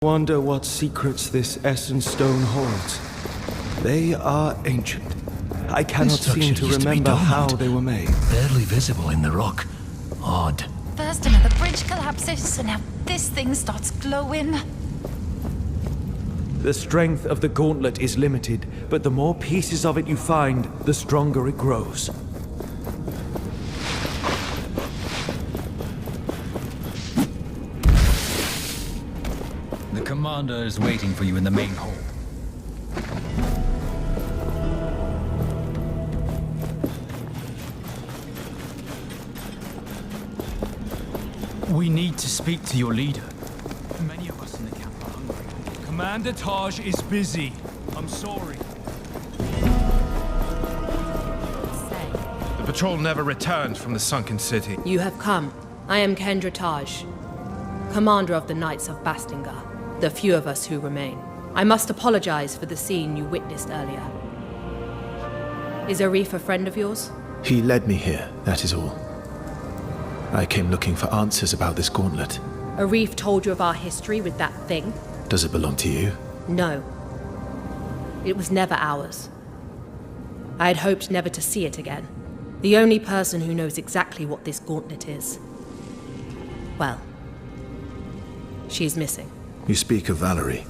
Wonder what secrets this Essence Stone holds. They are ancient. I cannot seem to remember how they were made. Barely visible in the rock. Odd. First another bridge collapses, and now this thing starts glowing. The strength of the gauntlet is limited, but the more pieces of it you find, the stronger it grows. The commander is waiting for you in the main hall. We need to speak to your leader. Many of us in the camp are hungry. Commander Taj is busy. I'm sorry. The patrol never returned from the sunken city. You have come. I am Kendra Taj, commander of the Knights of Bastingar, the few of us who remain. I must apologize for the scene you witnessed earlier. Is Arif a friend of yours? He led me here, that is all. I came looking for answers about this gauntlet. Arif told you of our history with that thing? Does it belong to you? No. It was never ours. I had hoped never to see it again. The only person who knows exactly what this gauntlet is. Well, she is missing. You speak of Valerie,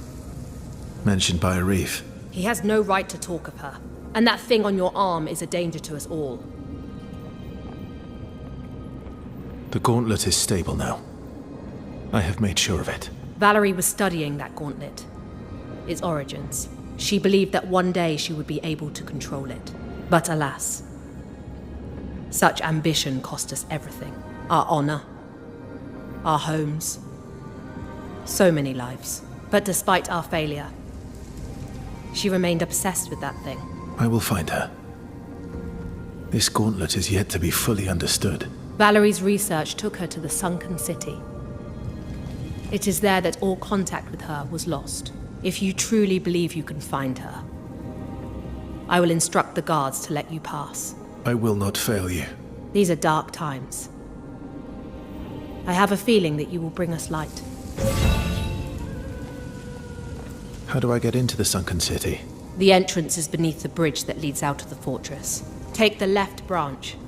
mentioned by Arif. He has no right to talk of her, and that thing on your arm is a danger to us all. The gauntlet is stable now. I have made sure of it. Valerie was studying that gauntlet, its origins. She believed that one day she would be able to control it. But alas, such ambition cost us everything. Our honor, our homes, so many lives. But despite our failure, she remained obsessed with that thing. I will find her. This gauntlet is yet to be fully understood. Valerie's research took her to the sunken city. It is there that all contact with her was lost. If you truly believe you can find her, I will instruct the guards to let you pass. I will not fail you. These are dark times. I have a feeling that you will bring us light. How do I get into the sunken city? The entrance is beneath the bridge that leads out of the fortress. Take the left branch.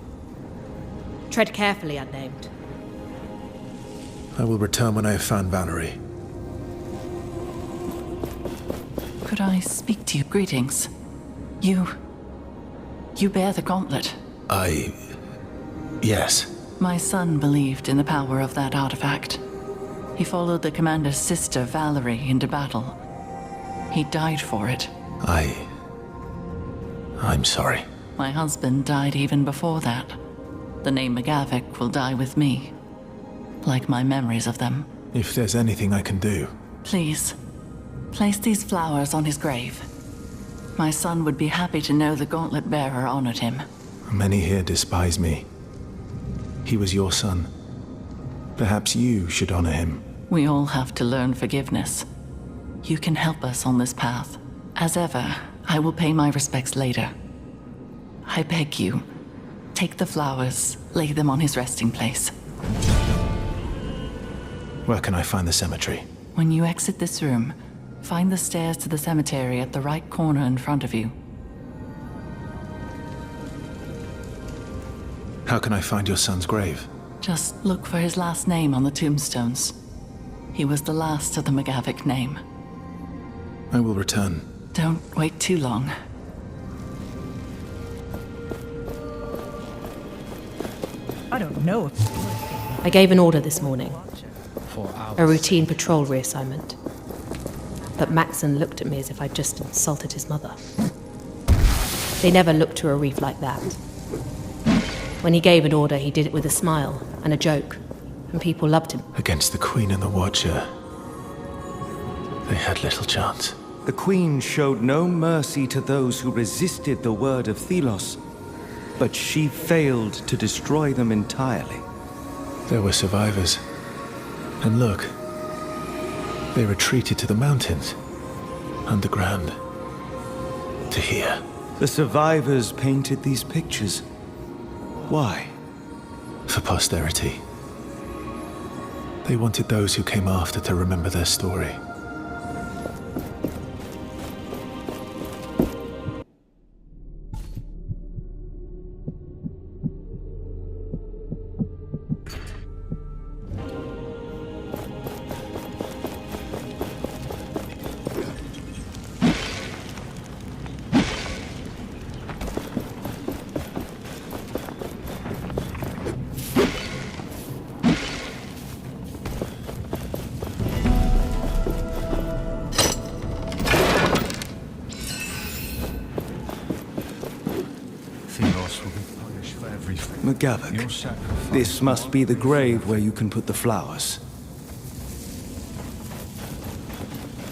Tread carefully, unnamed. I will return when I have found Valerie. Could I speak to you? Greetings. You bear the gauntlet. Yes. My son believed in the power of that artifact. He followed the commander's sister, Valerie, into battle. He died for it. I'm sorry. My husband died even before that. The name McGavick will die with me, like my memories of them. If there's anything I can do. Please, place these flowers on his grave. My son would be happy to know the gauntlet bearer honored him. Many here despise me. He was your son. Perhaps you should honor him. We all have to learn forgiveness. You can help us on this path. As ever, I will pay my respects later. I beg you, take the flowers, lay them on his resting place. Where can I find the cemetery? When you exit this room, find the stairs to the cemetery at the right corner in front of you. How can I find your son's grave? Just look for his last name on the tombstones. He was the last of the McGavick name. I will return. Don't wait too long. I don't know. I gave an order this morning. For hours. A routine patrol reassignment. But Maxon looked at me as if I'd just insulted his mother. They never looked to Arif like that. When he gave an order, he did it with a smile and a joke, and people loved him. Against the Queen and the Watcher, they had little chance. The Queen showed no mercy to those who resisted the word of Thelos, but she failed to destroy them entirely. There were survivors. And look, they retreated to the mountains, underground, to here. The survivors painted these pictures. Why? For posterity. They wanted those who came after to remember their story. McGavock. sacrifice. This must be the grave where you can put the flowers.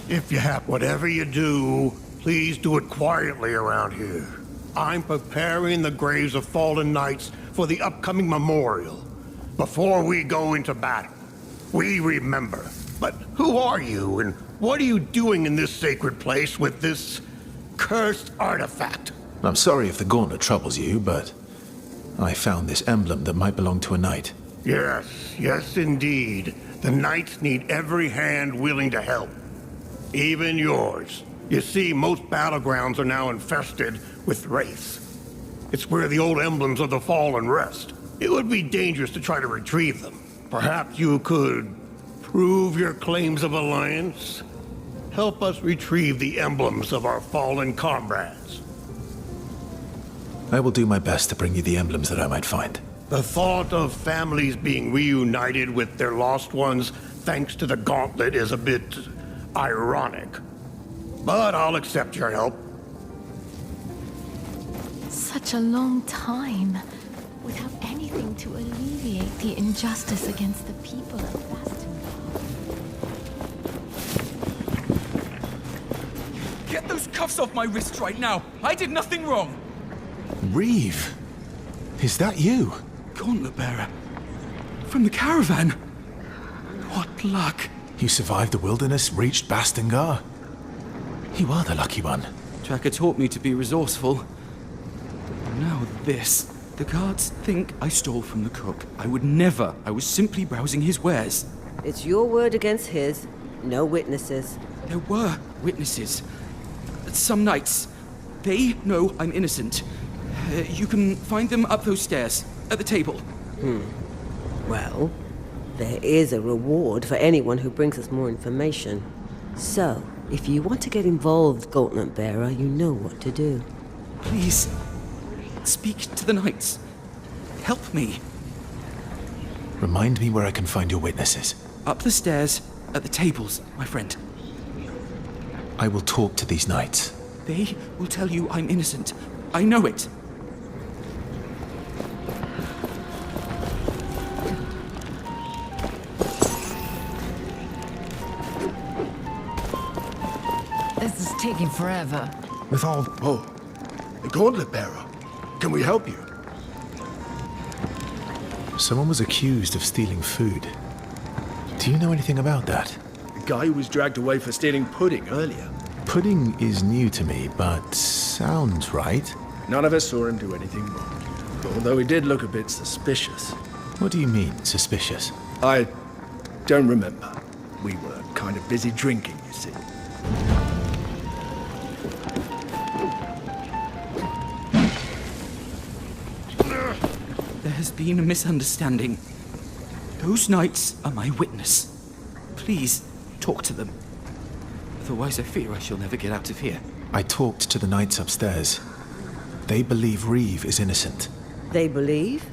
If you have whatever you do, please do it quietly around here. I'm preparing the graves of fallen knights for the upcoming memorial. Before we go into battle, we remember. But who are you, and what are you doing in this sacred place with this cursed artifact? I'm sorry if the gauntlet troubles you, but I found this emblem that might belong to a knight. Yes, indeed. The knights need every hand willing to help. Even yours. You see, most battlegrounds are now infested with wraiths. It's where the old emblems of the fallen rest. It would be dangerous to try to retrieve them. Perhaps you could prove your claims of alliance? Help us retrieve the emblems of our fallen comrades. I will do my best to bring you the emblems that I might find. The thought of families being reunited with their lost ones thanks to the gauntlet is a bit ironic. But I'll accept your help. Such a long time without anything to alleviate the injustice against the people of Bastingard. Get those cuffs off my wrists right now! I did nothing wrong! Reeve! Is that you? Gauntlet bearer. From the caravan. What luck. You survived the wilderness, reached Bastingar? You are the lucky one. Tracker taught me to be resourceful. Now this. The guards think I stole from the cook. I would never. I was simply browsing his wares. It's your word against his. No witnesses. There were witnesses. Some knights. They know I'm innocent. You can find them up those stairs, at the table. Well, there is a reward for anyone who brings us more information. So, if you want to get involved, Gauntlet Bearer, you know what to do. Please, speak to the knights. Help me. Remind me where I can find your witnesses. Up the stairs, at the tables, my friend. I will talk to these knights. They will tell you I'm innocent. I know it. This is taking forever. With all... Oh, the Gauntlet Bearer. Can we help you? Someone was accused of stealing food. Do you know anything about that? The guy who was dragged away for stealing pudding earlier. Pudding is new to me, but sounds right. None of us saw him do anything wrong. Although he did look a bit suspicious. What do you mean, suspicious? I don't remember. We were kind of busy drinking, you see. There has been a misunderstanding. Those knights are my witness. Please, talk to them. Otherwise, I fear I shall never get out of here. I talked to the knights upstairs. They believe Reeve is innocent. They believe?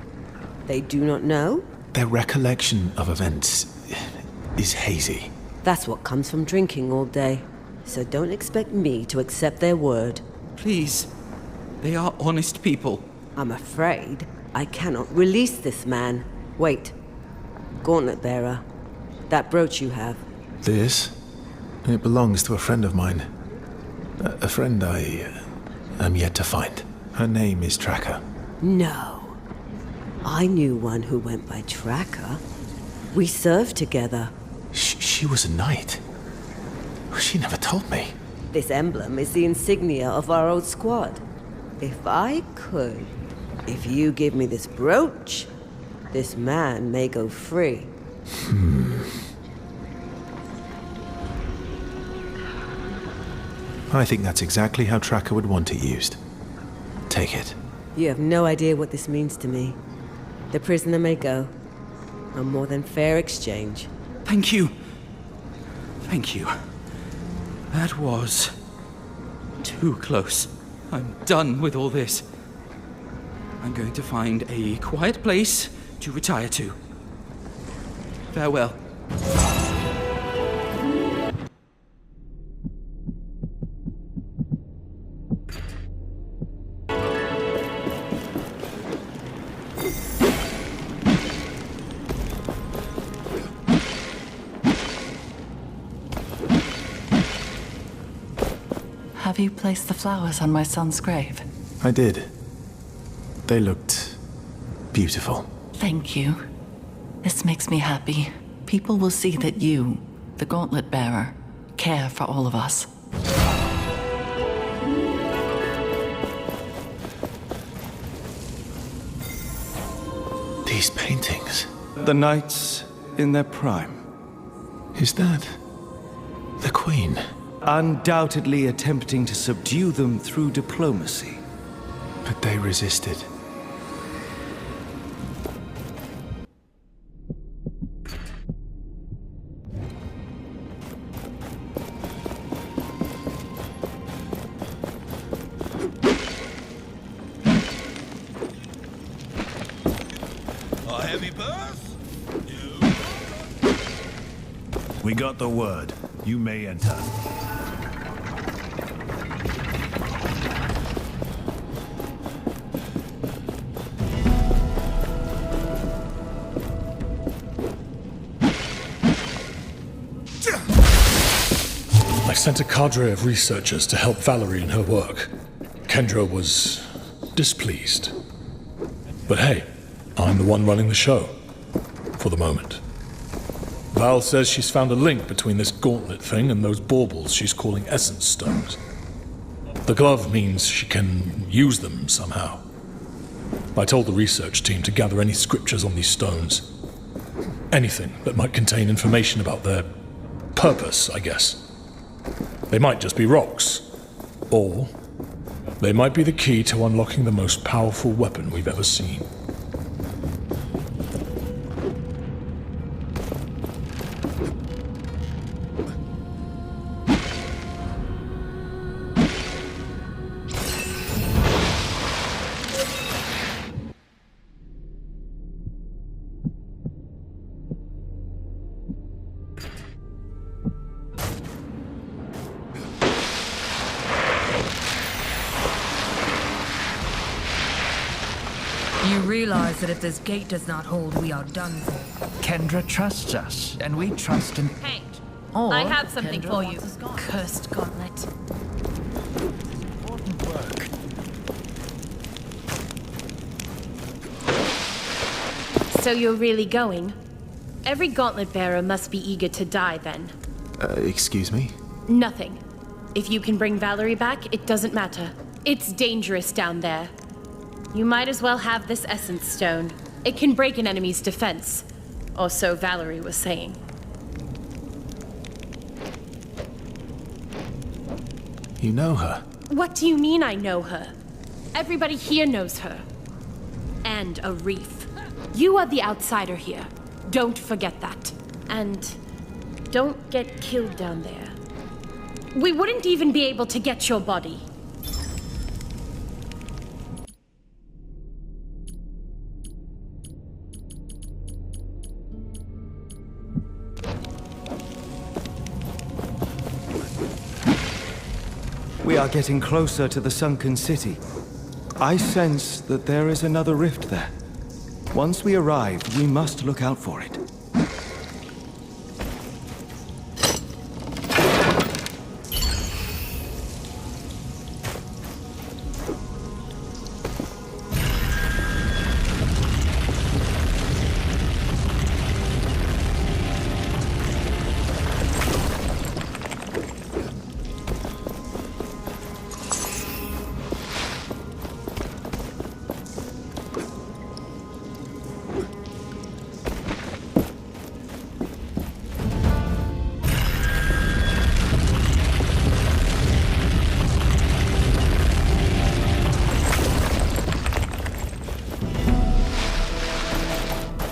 They do not know? Their recollection of events is hazy. That's what comes from drinking all day. So don't expect me to accept their word. Please. They are honest people. I'm afraid I cannot release this man. Wait. Gauntlet Bearer. That brooch you have. This? It belongs to a friend of mine. A friend I am yet to find. Her name is Tracker. No. I knew one who went by Tracker. We served together. She was a knight. She never told me. This emblem is the insignia of our old squad. If I could, if you give me this brooch, this man may go free. I think that's exactly how Tracker would want it used. Take it. You have no idea what this means to me. The prisoner may go. A more than fair exchange. Thank you. Thank you. That was too close. I'm done with all this. I'm going to find a quiet place to retire to. Farewell. Have you placed the flowers on my son's grave? I did. They looked beautiful. Thank you. This makes me happy. People will see that you, the Gauntlet Bearer, care for all of us. These paintings. The knights in their prime. Is that the Queen? Undoubtedly attempting to subdue them through diplomacy. But they resisted. A heavy purse? We got the word. You may enter. I sent a cadre of researchers to help Valerie in her work. Kendra was displeased. But hey, I'm the one running the show. For the moment. Val says she's found a link between this gauntlet thing and those baubles she's calling essence stones. The glove means she can use them somehow. I told the research team to gather any scriptures on these stones. Anything that might contain information about their purpose, I guess. They might just be rocks. Or they might be the key to unlocking the most powerful weapon we've ever seen. You realize that if this gate does not hold, we are done for. Kendra trusts us, and we trust him. Hey, Or I have something Kendra for you. wants us gone. Cursed gauntlet. Important work. So you're really going? Every gauntlet bearer must be eager to die then. Excuse me? Nothing. If you can bring Valerie back, it doesn't matter. It's dangerous down there. You might as well have this essence stone. It can break an enemy's defense. Or so Valerie was saying. You know her? What do you mean I know her? Everybody here knows her. And a reef. You are the outsider here. Don't forget that. And don't get killed down there. We wouldn't even be able to get your body. We are getting closer to the sunken city. I sense that there is another rift there. Once we arrive, we must look out for it.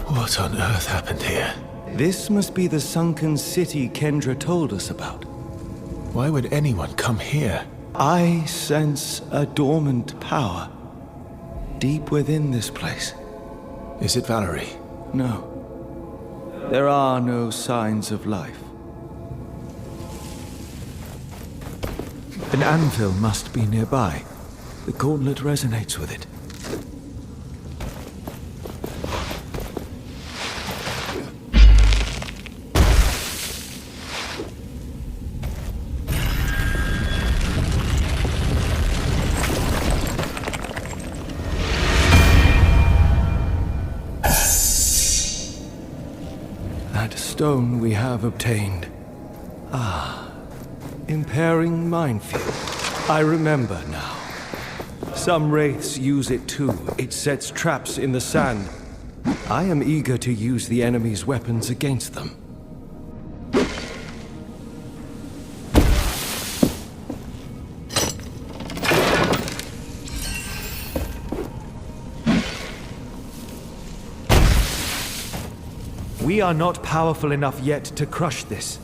What on earth happened here? This must be the sunken city Kendra told us about. Why would anyone come here? I sense a dormant power deep within this place. Is it Valerie? No. There are no signs of life. An anvil must be nearby. The gauntlet resonates with it. stone we have obtained. Ah, impairing minefield. I remember now. Some wraiths use it too. It sets traps in the sand. I am eager to use the enemy's weapons against them. We are not powerful enough yet to crush this.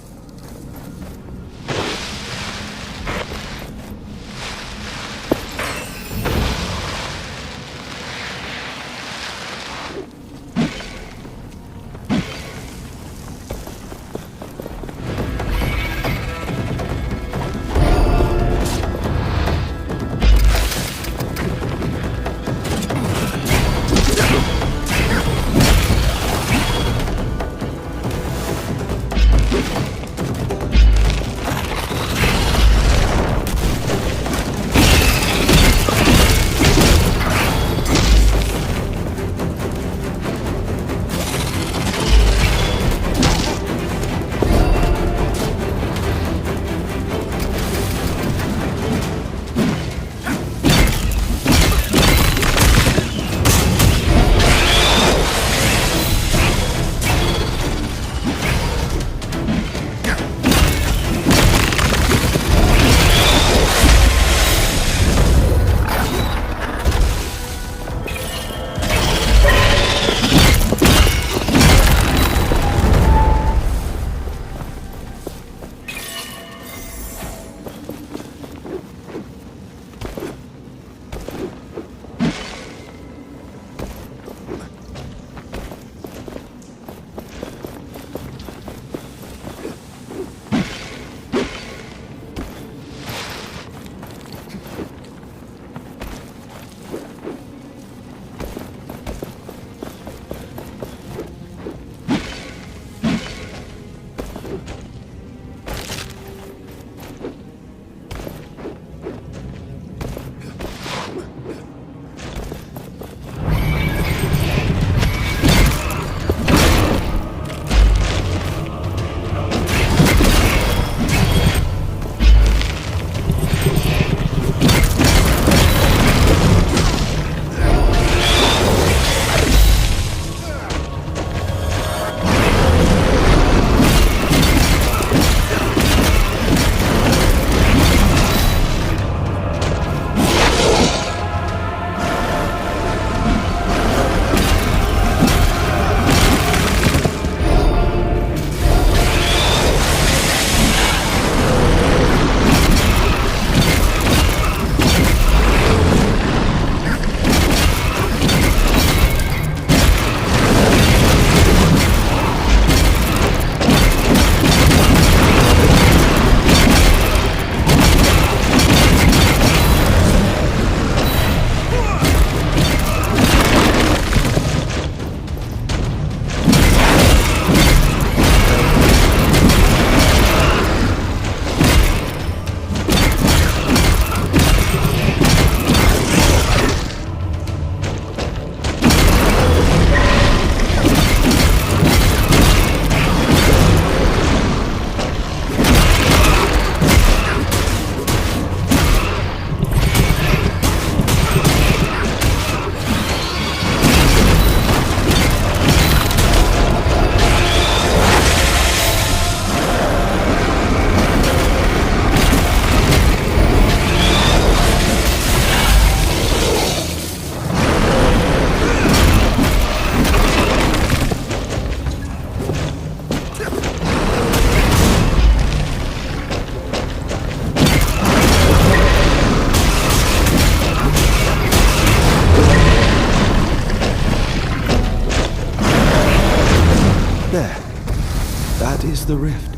the rift?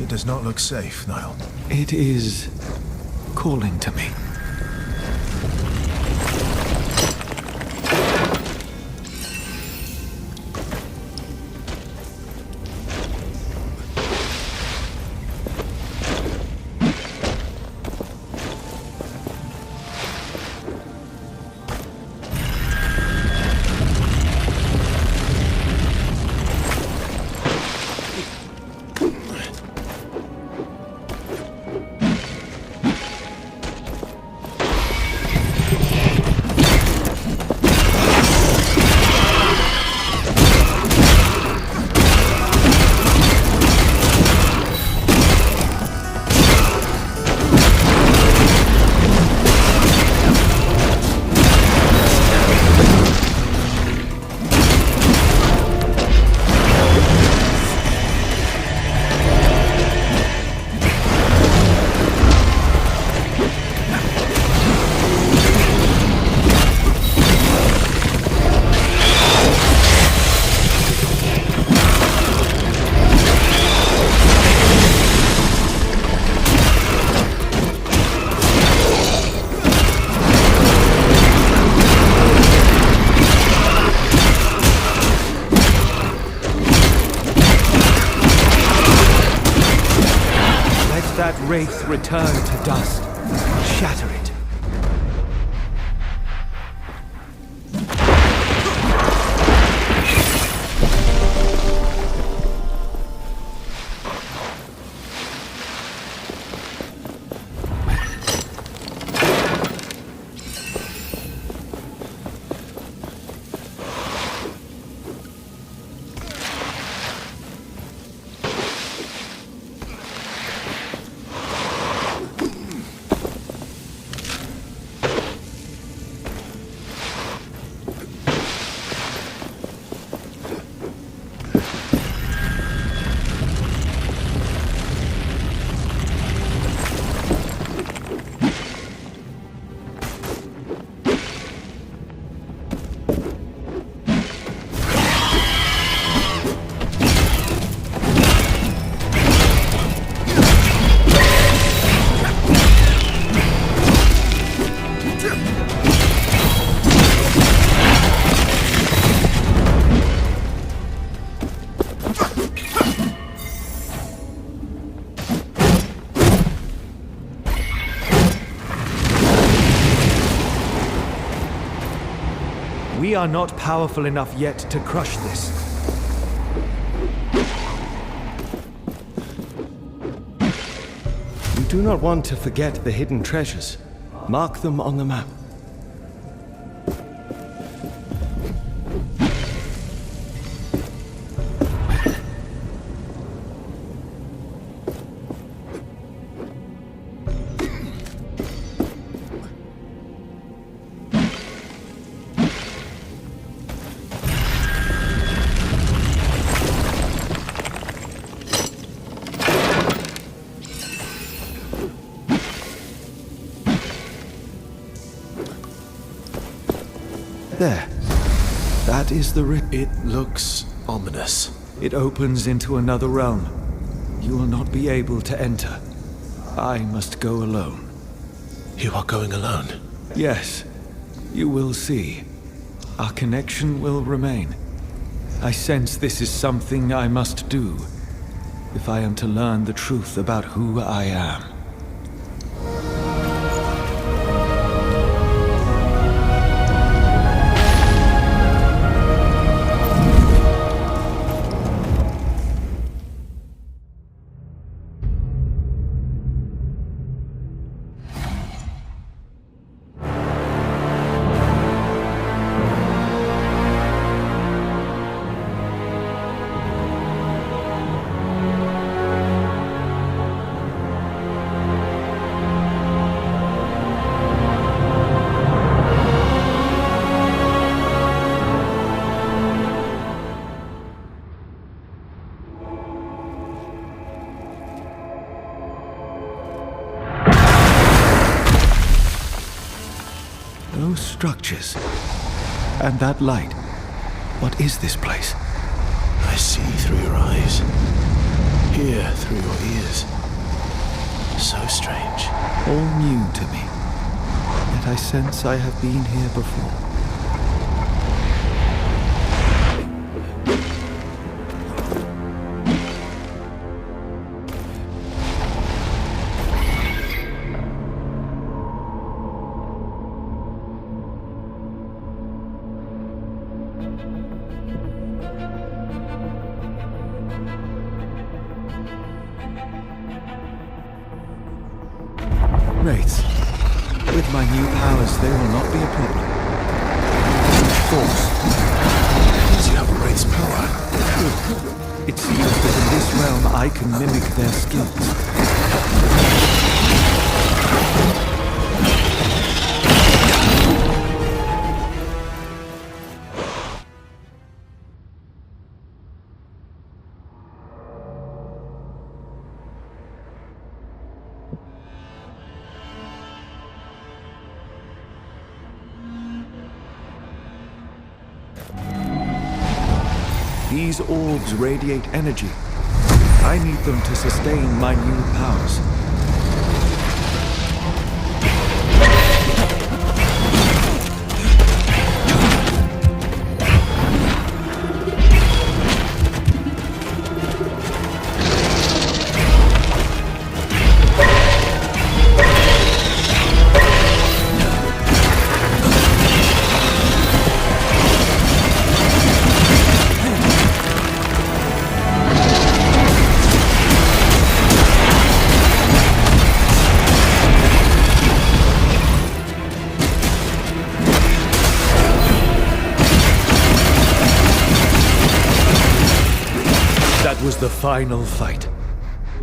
It does not look safe, Niall. It is calling to me. that wraith return to dust. Shatter it. We are not powerful enough yet to crush this. You do not want to forget the hidden treasures. Mark them on the map. There. That is the It looks ominous. It opens into another realm. You will not be able to enter. I must go alone. You are going alone? Yes. You will see. Our connection will remain. I sense this is something I must do if I am to learn the truth about who I am. Those structures. And that light. What is this place? I see through your eyes. Hear through your ears. So strange. All new to me. Yet I sense I have been here before. Wraiths. With my new powers, they will not be a problem. Force. Does he have Wraith's power? It seems that in this realm I can mimic their skills. These orbs radiate energy. I need them to sustain my new powers. the final fight.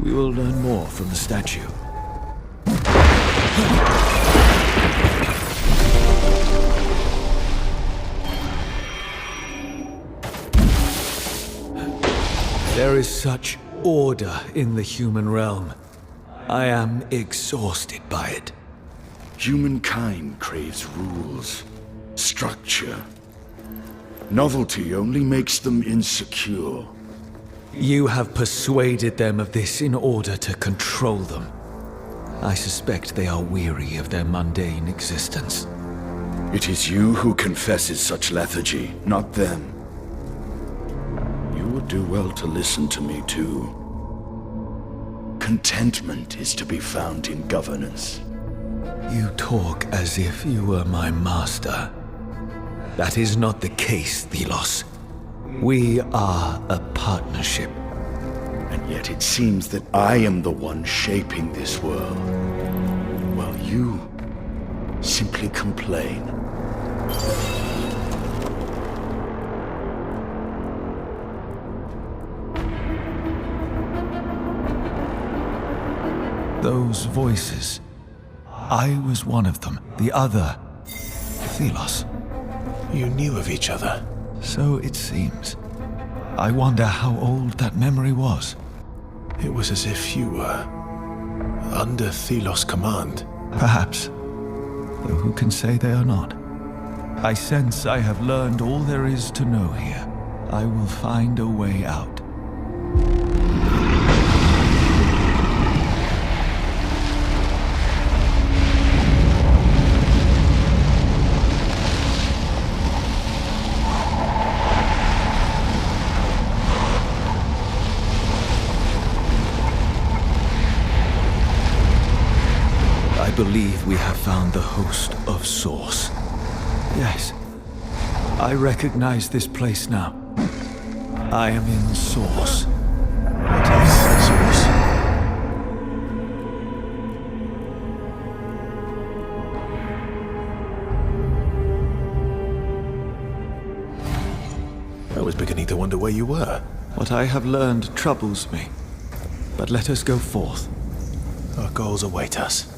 We will learn more from the statue. There is such order in the human realm. I am exhausted by it. Humankind craves rules, structure. Novelty only makes them insecure. You have persuaded them of this in order to control them. I suspect they are weary of their mundane existence. It is you who confesses such lethargy, not them. You would do well to listen to me too. Contentment is to be found in governance. You talk as if you were my master. That is not the case, Thelos. We are a partnership. And yet it seems that I am the one shaping this world, while you simply complain. Those voices. I was one of them. The other, Thelos. You knew of each other. So it seems. I wonder how old that memory was. It was as if you were under Thelos' command. Perhaps. Though who can say they are not? I sense I have learned all there is to know here. I will find a way out. I believe we have found the host of Source. Yes, I recognize this place now. I am in Source. What is Source? I was beginning to wonder where you were. What I have learned troubles me. But let us go forth. Our goals await us.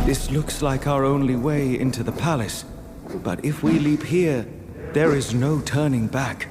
This looks like our only way into the palace. But if we leap here, there is no turning back.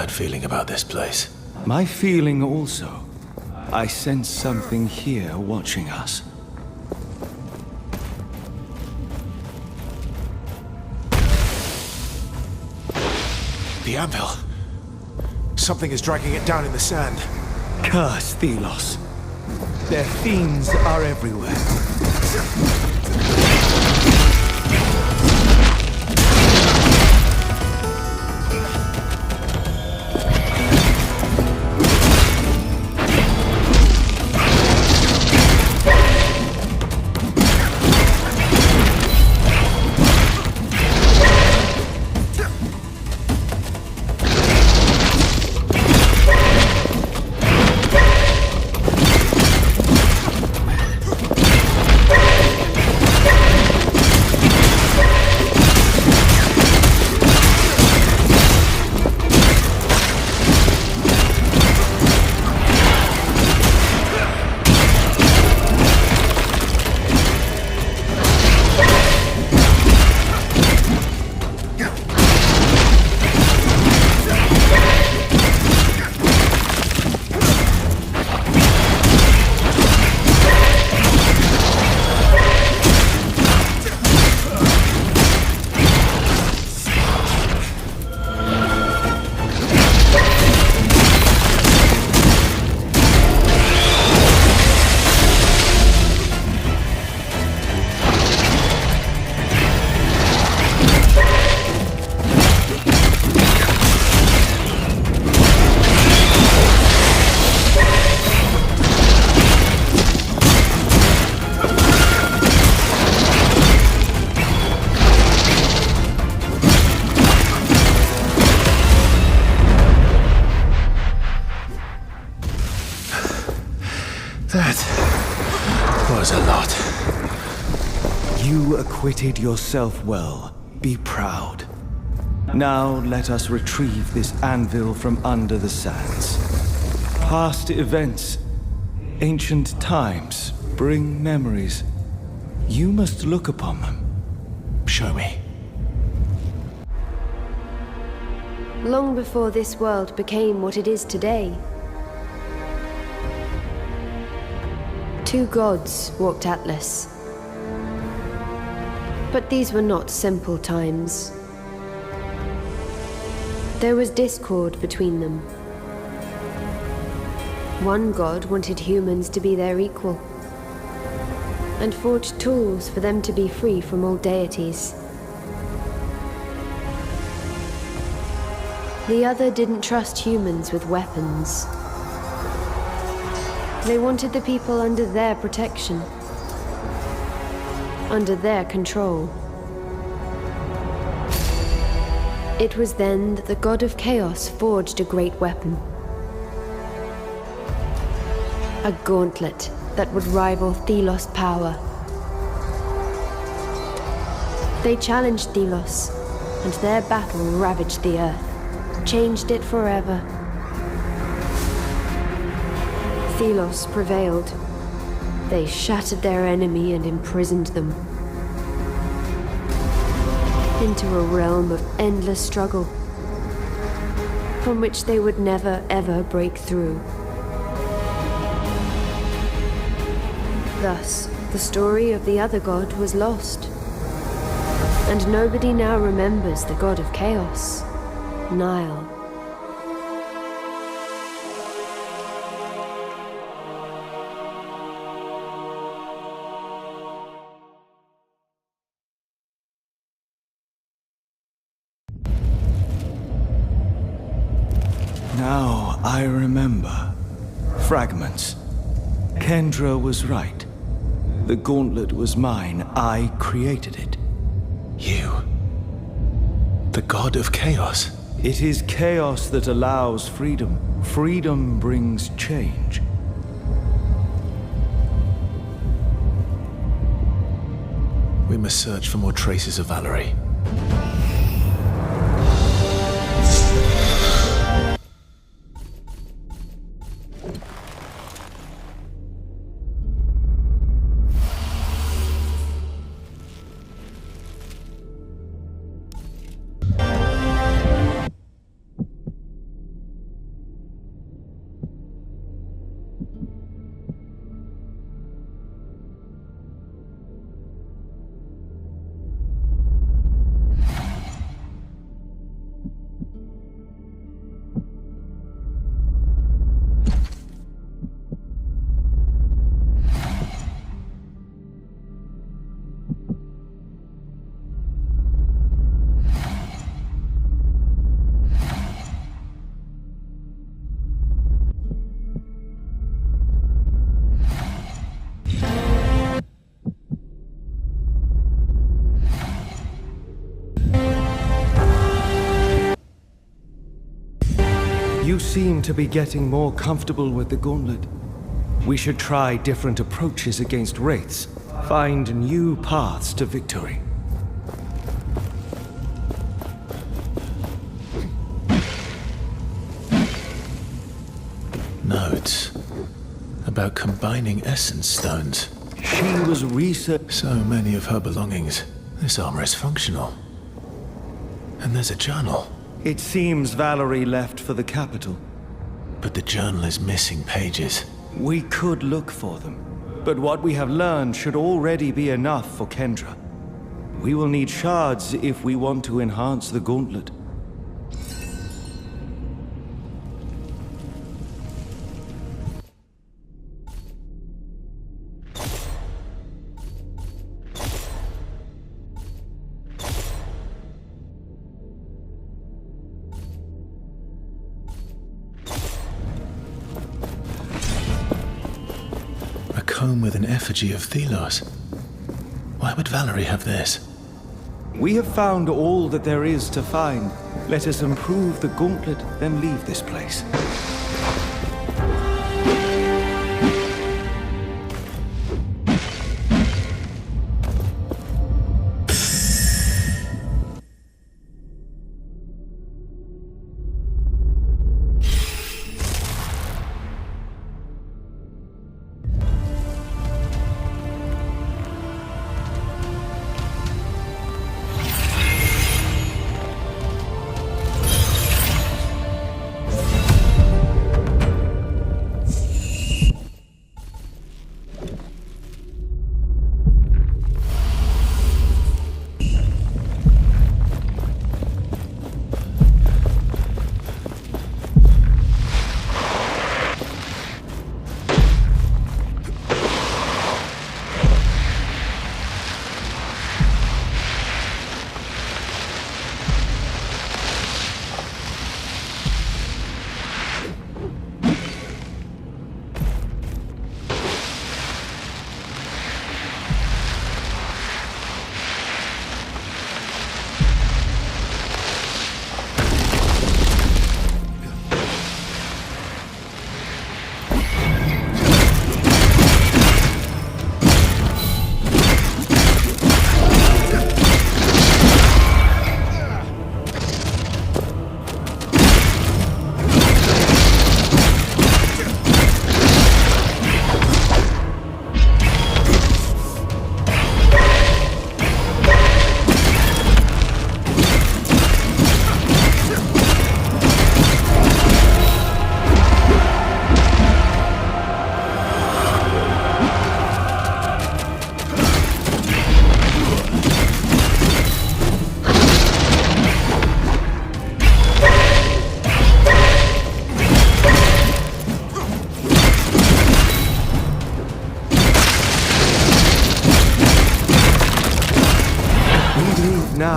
Feeling about this place. My feeling also. I sense something here watching us. The anvil. Something is dragging it down in the sand. Curse Thelos. Their fiends are everywhere. That was a lot. You acquitted yourself well. Be proud. Now let us retrieve this anvil from under the sands. Past events, ancient times, bring memories. You must look upon them. Show me. Long before this world became what it is today, two gods walked Atlas. But these were not simple times. There was discord between them. One god wanted humans to be their equal, and forged tools for them to be free from all deities. The other didn't trust humans with weapons. They wanted the people under their protection, under their control. It was then that the god of chaos forged a great weapon. A gauntlet that would rival Thelos' power. They challenged Thelos, and their battle ravaged the earth, changed it forever. Thelos prevailed. They shattered their enemy and imprisoned them into a realm of endless struggle, from which they would never ever break through. Thus, the story of the other god was lost, and nobody now remembers the god of chaos, Nile. Now I remember. Fragments. Kendra was right. The gauntlet was mine. I created it. You? The god of chaos? It is chaos that allows freedom. Freedom brings change. We must search for more traces of Valerie. You seem to be getting more comfortable with the gauntlet. We should try different approaches against wraiths. Find new paths to victory. Notes about combining essence stones. She was research. So many of her belongings. This armor is functional. And there's a journal. It seems Valerie left for the capital. But the journal is missing pages. We could look for them, but what we have learned should already be enough for Kendra. We will need shards if we want to enhance the gauntlet. With an effigy of Thelos. Why would Valerie have this? We have found all that there is to find. Let us improve the gauntlet, then leave this place.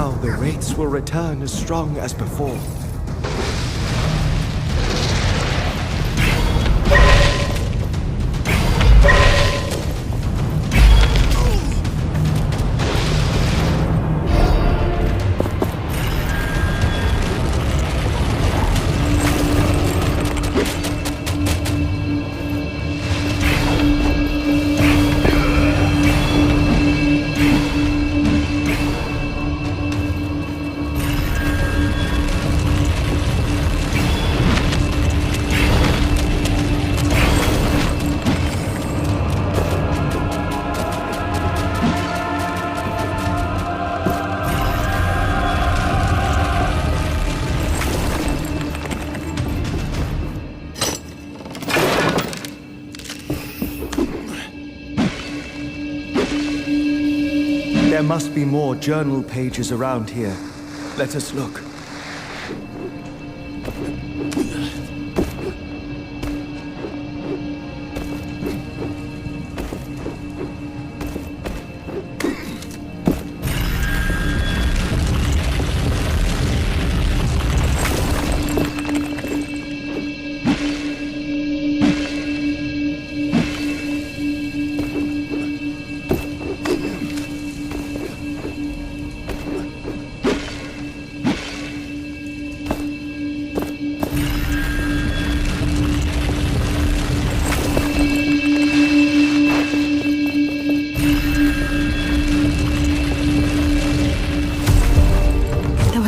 Now the wraiths will return as strong as before. There must be more journal pages around here. Let us look.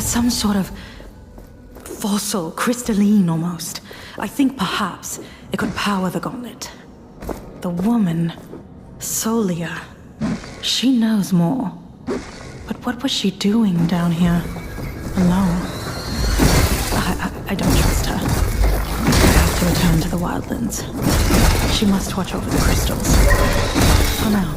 Some sort of fossil, crystalline almost. I think perhaps it could power the gauntlet. The woman, Solia, she knows more. But what was she doing down here, alone? I don't trust her. I have to return to the Wildlands. She must watch over the crystals. For now.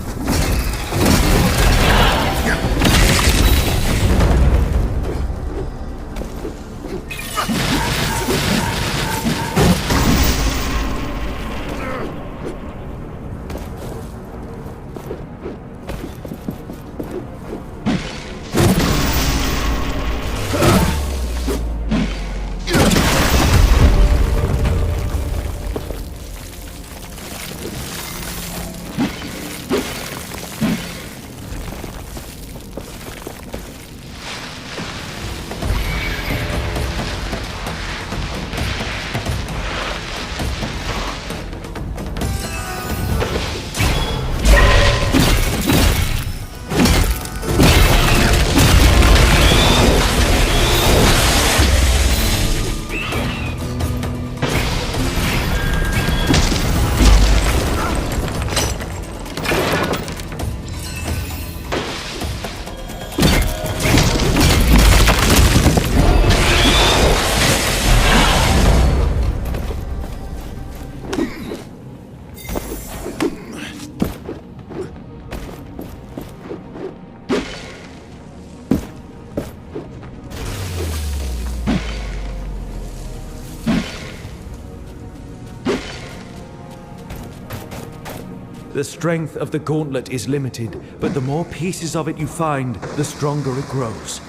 The strength of the gauntlet is limited, but the more pieces of it you find, the stronger it grows.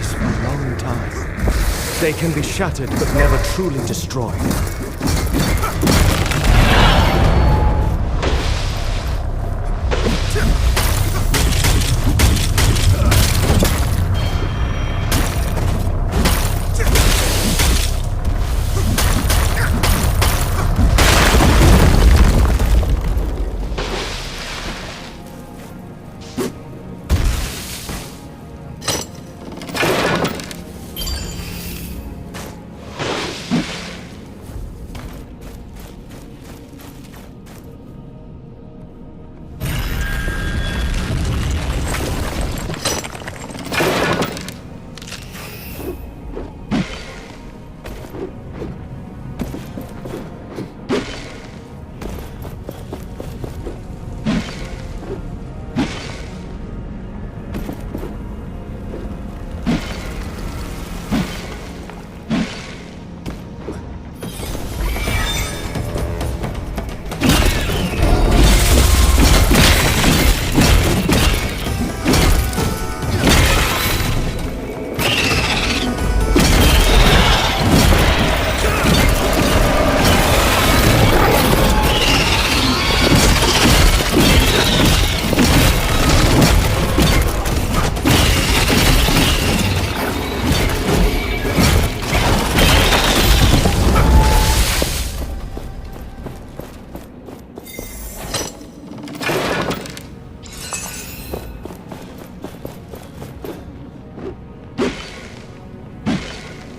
peace for a long time. They can be shattered but never truly destroyed.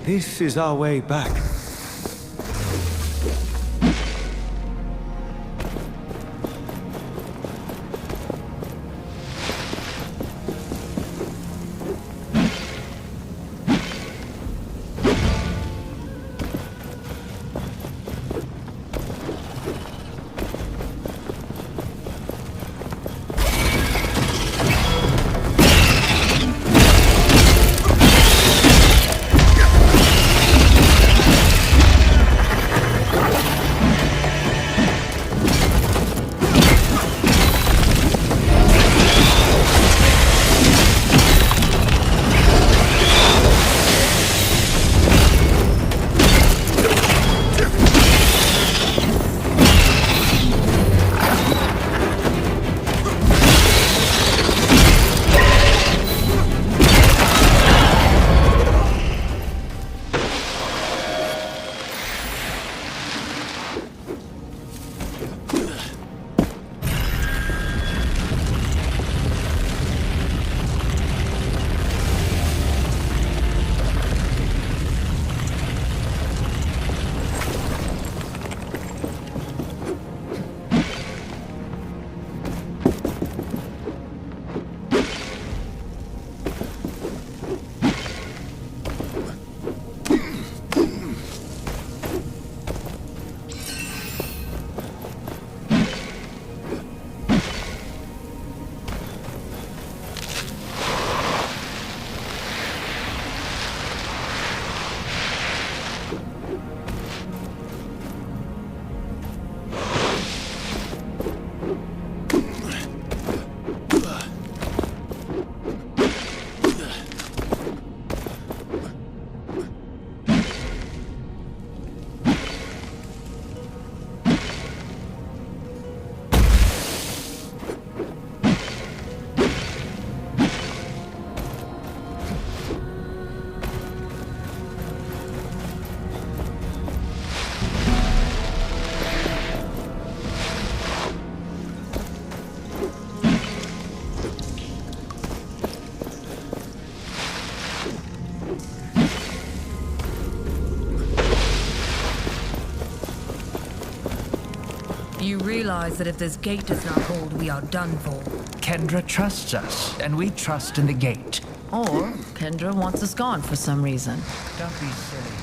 This is our way back. You realize that if this gate does not hold, we are done for. Kendra trusts us, and we trust in the gate. Or Kendra wants us gone for some reason. Don't be silly.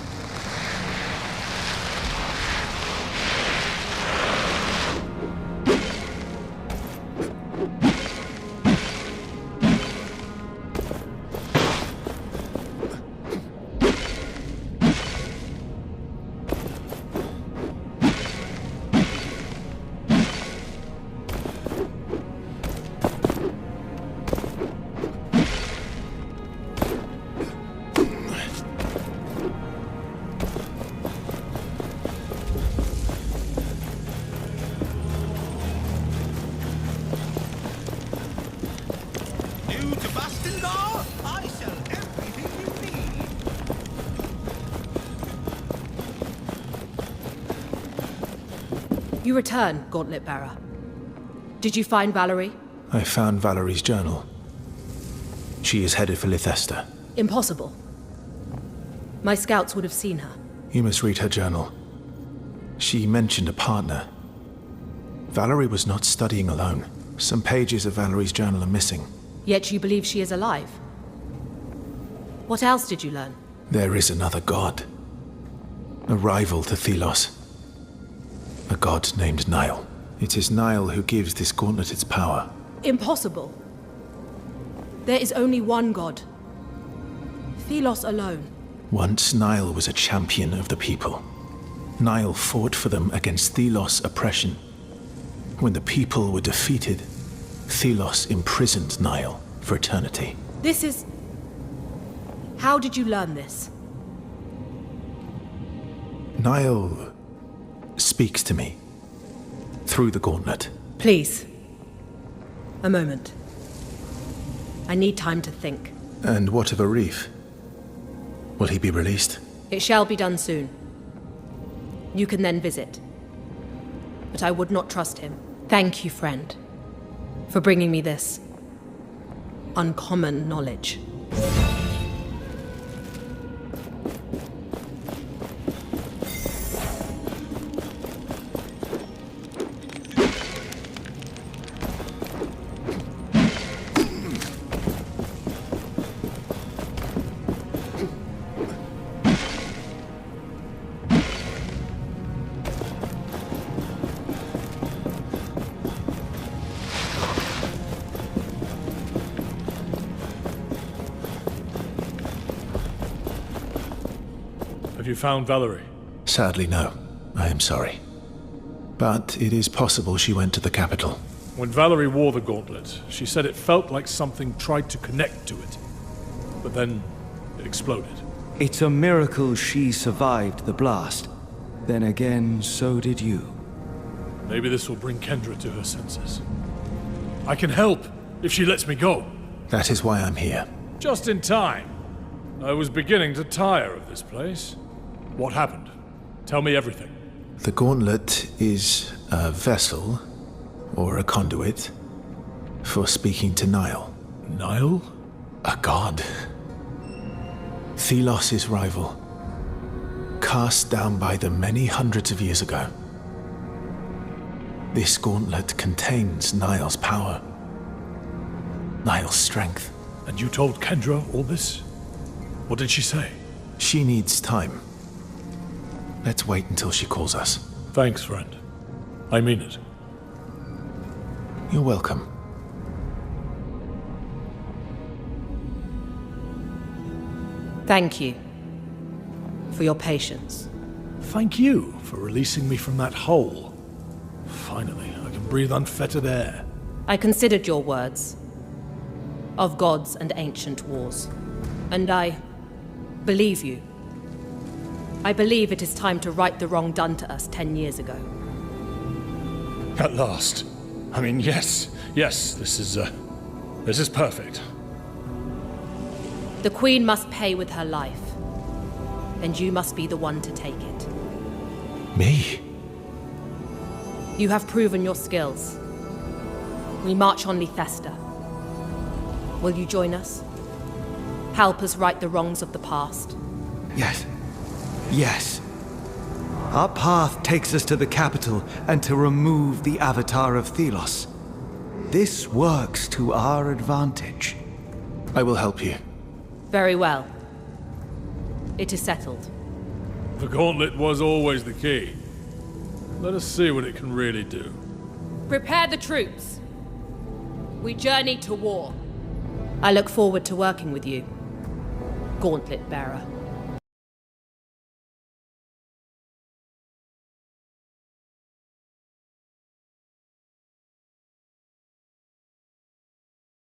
Star, I sell everything you need. You return, Gauntlet Bearer. Did you find Valerie? I found Valerie's journal. She is headed for Lythester. Impossible. My scouts would have seen her. You must read her journal. She mentioned a partner. Valerie was not studying alone. Some pages of Valerie's journal are missing. Yet you believe she is alive. What else did you learn? There is another god. A rival to Thelos. A god named Nile. It is Nile who gives this gauntlet its power. Impossible. There is only one god. Thelos alone. Once Nile was a champion of the people. Nile fought for them against Thelos' oppression. When the people were defeated, Thelos imprisoned Nile for eternity. This is... How did you learn this? Nile speaks to me through the gauntlet. Please. A moment. I need time to think. And what of Arif? Will he be released? It shall be done soon. You can then visit. But I would not trust him. Thank you, friend, for bringing me this uncommon knowledge. Have you found Valerie? Sadly, no. I am sorry. But it is possible she went to the capital. When Valerie wore the gauntlet, she said it felt like something tried to connect to it. But then it exploded. It's a miracle she survived the blast. Then again, so did you. Maybe this will bring Kendra to her senses. I can help if she lets me go. That is why I'm here. Just in time. I was beginning to tire of this place. What happened? Tell me everything. The gauntlet is a vessel, or a conduit, for speaking to Nile. Nile? A god. Thelos' rival. Cast down by them many hundreds of years ago. This gauntlet contains Nile's power. Nile's strength. And you told Kendra all this? What did she say? She needs time. Let's wait until she calls us. Thanks, friend. I mean it. You're welcome. Thank you for your patience. Thank you for releasing me from that hole. Finally, I can breathe unfettered air. I considered your words of gods and ancient wars, and I believe you. I believe it is time to right the wrong done to us 10 years ago. At last. I mean, yes, this is perfect. The Queen must pay with her life, and you must be the one to take it. Me? You have proven your skills. We march on Lythester. Will you join us? Help us right the wrongs of the past? Yes. Yes. Our path takes us to the capital and to remove the avatar of Thelos. This works to our advantage. I will help you. Very well. It is settled. The gauntlet was always the key. Let us see what it can really do. Prepare the troops. We journey to war. I look forward to working with you, Gauntlet Bearer.